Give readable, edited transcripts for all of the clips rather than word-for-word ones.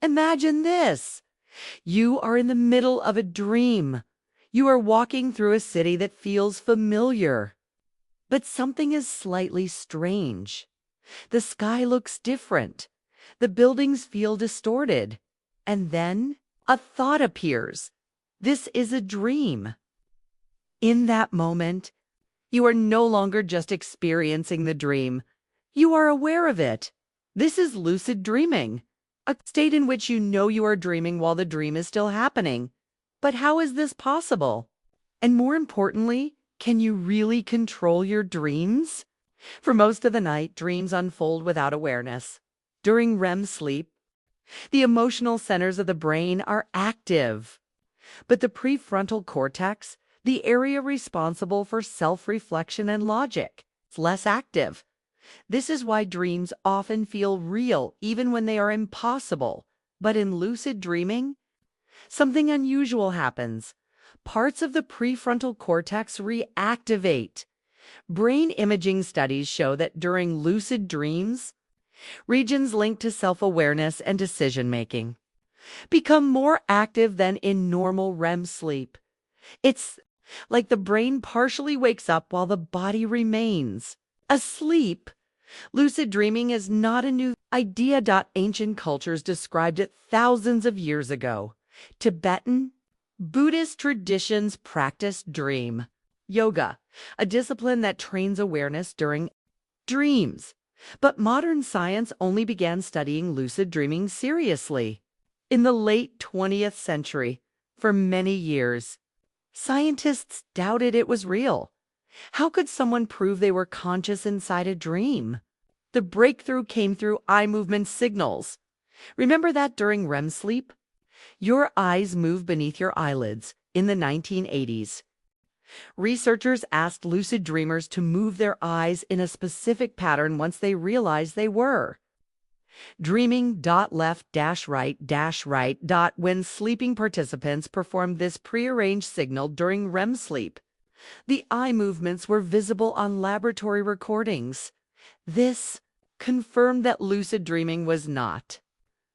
Imagine this. You are in the middle of a dream. You are walking through a city that feels familiar. But something is slightly strange. The sky looks different. The buildings feel distorted. And then a thought appears. This is a dream. In that moment, you are no longer just experiencing the dream. You are aware of it. This is lucid dreaming, a state in which you know you are dreaming while the dream is still happening. But how is this possible? And more importantly, can you really control your dreams? For most of the night, dreams unfold without awareness. During REM sleep, the emotional centers of the brain are active. But the prefrontal cortex, the area responsible for self-reflection and logic, is less active. This is why dreams often feel real even when they are impossible. But in lucid dreaming, something unusual happens. Parts of the prefrontal cortex reactivate. Brain imaging studies show that during lucid dreams, regions linked to self-awareness and decision-making become more active than in normal REM sleep. It's like the brain partially wakes up while the body remains asleep. Lucid dreaming is not a new idea. Ancient cultures described it thousands of years ago. Tibetan, Buddhist traditions practiced dream yoga, a discipline that trains awareness during dreams. But modern science only began studying lucid dreaming seriously in the late 20th century. For many years, scientists doubted it was real. How could someone prove they were conscious inside a dream? The breakthrough came through eye movement signals. Remember that during REM sleep, your eyes move beneath your eyelids. In the 1980s, researchers asked lucid dreamers to move their eyes in a specific pattern once they realized they were dreaming. Left-right-right. When sleeping participants performed this prearranged signal during REM sleep, the eye movements were visible on laboratory recordings. This confirmed that lucid dreaming was not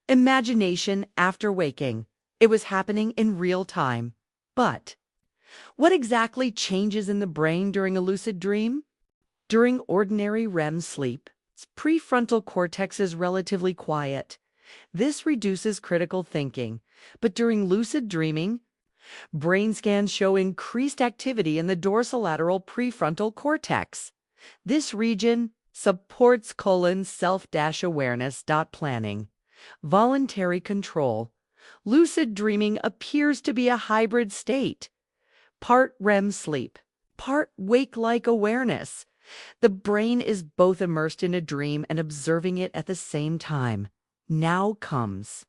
imagination after waking. It was happening in real time. But what exactly changes in the brain during a lucid dream? During ordinary REM sleep, prefrontal cortex is relatively quiet. This reduces critical thinking. But during lucid dreaming, brain scans show increased activity in the dorsolateral prefrontal cortex. This region supports self-awareness. Planning, voluntary control. Lucid dreaming appears to be a hybrid state. Part REM sleep, part wake-like awareness. The brain is both immersed in a dream and observing it at the same time. Now comes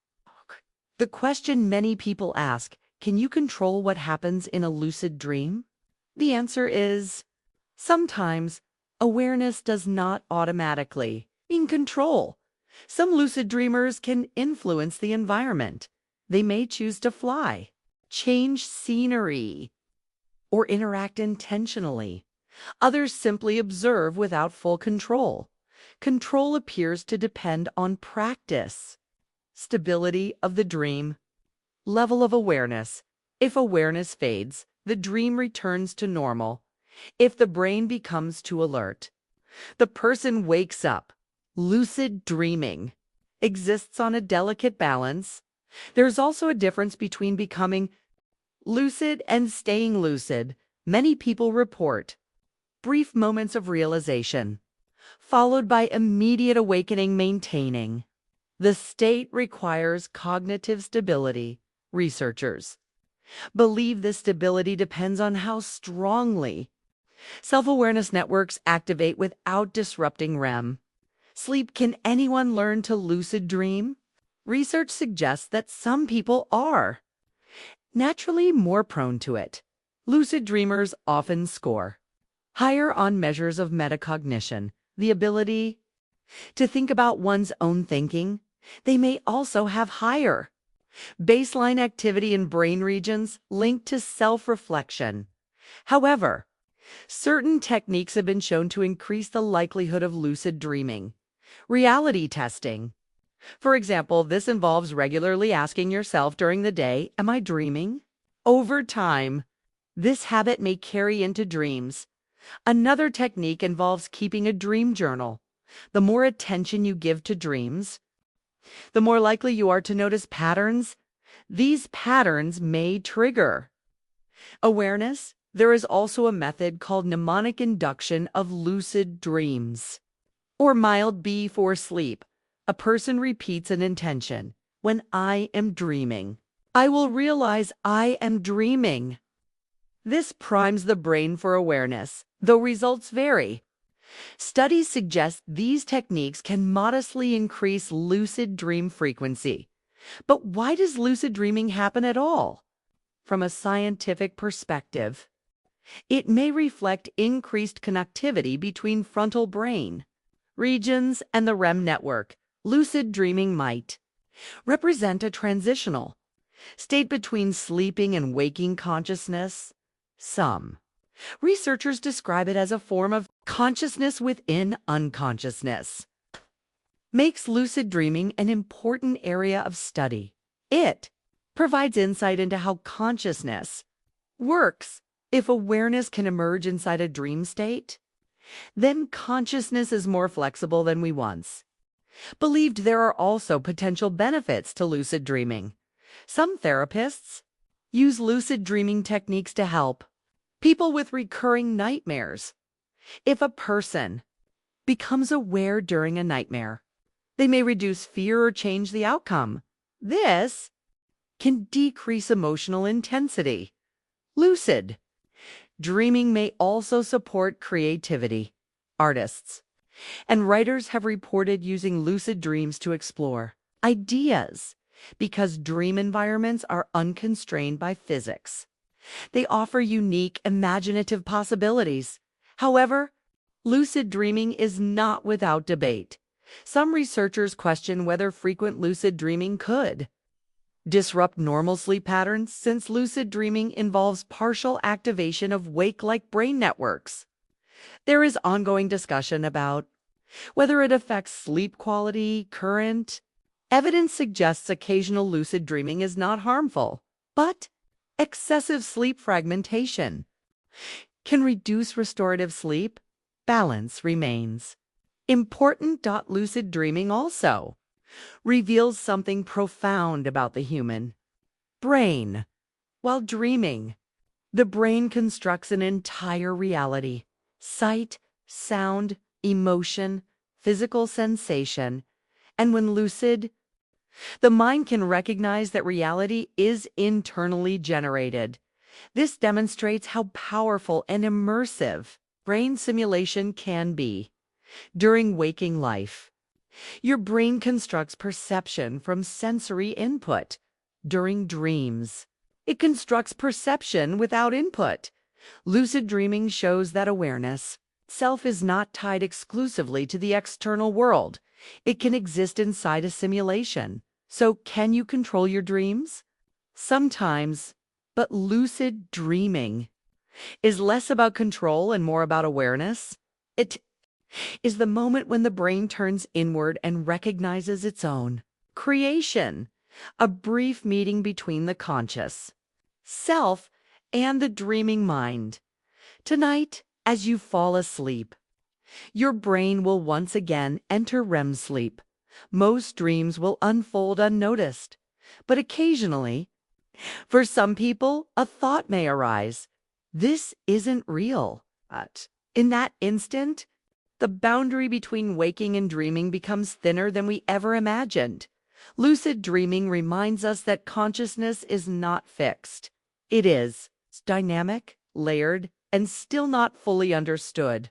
the question many people ask: can you control what happens in a lucid dream? The answer is sometimes. Awareness does not automatically mean control. Some lucid dreamers can influence the environment. They may choose to fly, change scenery, or interact intentionally. Others simply observe without full control. Control appears to depend on practice, stability of the dream, level of awareness. If awareness fades, the dream returns to normal. If the brain becomes too alert, the person wakes up. Lucid dreaming exists on a delicate balance. There's also a difference between becoming lucid and staying lucid. Many people report brief moments of realization, followed by immediate awakening. Maintaining the state requires cognitive stability. Researchers believe this stability depends on how strongly self-awareness networks activate without disrupting REM sleep. Can anyone learn to lucid dream? Research suggests that some people are naturally more prone to it. Lucid dreamers often score higher on measures of metacognition, the ability to think about one's own thinking. They may also have higher baseline activity in brain regions linked to self-reflection. However, certain techniques have been shown to increase the likelihood of lucid dreaming. Reality testing. For example, this involves regularly asking yourself during the day, "Am I dreaming?" Over time, this habit may carry into dreams. Another technique involves keeping a dream journal. The more attention you give to dreams, the more likely you are to notice patterns. These patterns may trigger awareness. There is also a method called mnemonic induction of lucid dreams, or mild before sleep. A person repeats an intention. "When I am dreaming, I will realize I am dreaming." This primes the brain for awareness, though results vary. Studies suggest these techniques can modestly increase lucid dream frequency. But why does lucid dreaming happen at all? From a scientific perspective, it may reflect increased connectivity between frontal brain regions and the REM network. Lucid dreaming might represent a transitional state between sleeping and waking consciousness. Some researchers describe it as a form of consciousness within unconsciousness. Makes lucid dreaming an important area of study. It provides insight into how consciousness works. If awareness can emerge inside a dream state, then consciousness is more flexible than we once believed. There are also potential benefits to lucid dreaming. Some therapists use lucid dreaming techniques to help people with recurring nightmares. If a person becomes aware during a nightmare, they may reduce fear or change the outcome. This can decrease emotional intensity. Lucid dreaming may also support creativity. Artists and writers have reported using lucid dreams to explore ideas because dream environments are unconstrained by physics. They offer unique, imaginative possibilities. However, lucid dreaming is not without debate. Some researchers question whether frequent lucid dreaming could disrupt normal sleep patterns, since lucid dreaming involves partial activation of wake-like brain networks. There is ongoing discussion about whether it affects sleep quality. Current evidence suggests occasional lucid dreaming is not harmful, but excessive sleep fragmentation can reduce restorative sleep. Balance remains important. Lucid dreaming also reveals something profound about the human brain. While dreaming, the brain constructs an entire reality: sight, sound, emotion, physical sensation. And when lucid, the mind can recognize that reality is internally generated. This demonstrates how powerful and immersive brain simulation can be. During waking life, your brain constructs perception from sensory input. During dreams, it constructs perception without input. Lucid dreaming shows that awareness itself is not tied exclusively to the external world. It can exist inside a simulation. So, can you control your dreams? Sometimes, but lucid dreaming is less about control and more about awareness. It is the moment when the brain turns inward and recognizes its own creation, a brief meeting between the conscious self and the dreaming mind. Tonight, as you fall asleep, your brain will once again enter REM sleep. Most dreams will unfold unnoticed, but occasionally, for some people, a thought may arise. This isn't real. But in that instant, the boundary between waking and dreaming becomes thinner than we ever imagined. Lucid dreaming reminds us that consciousness is not fixed. It is dynamic, layered, and still not fully understood.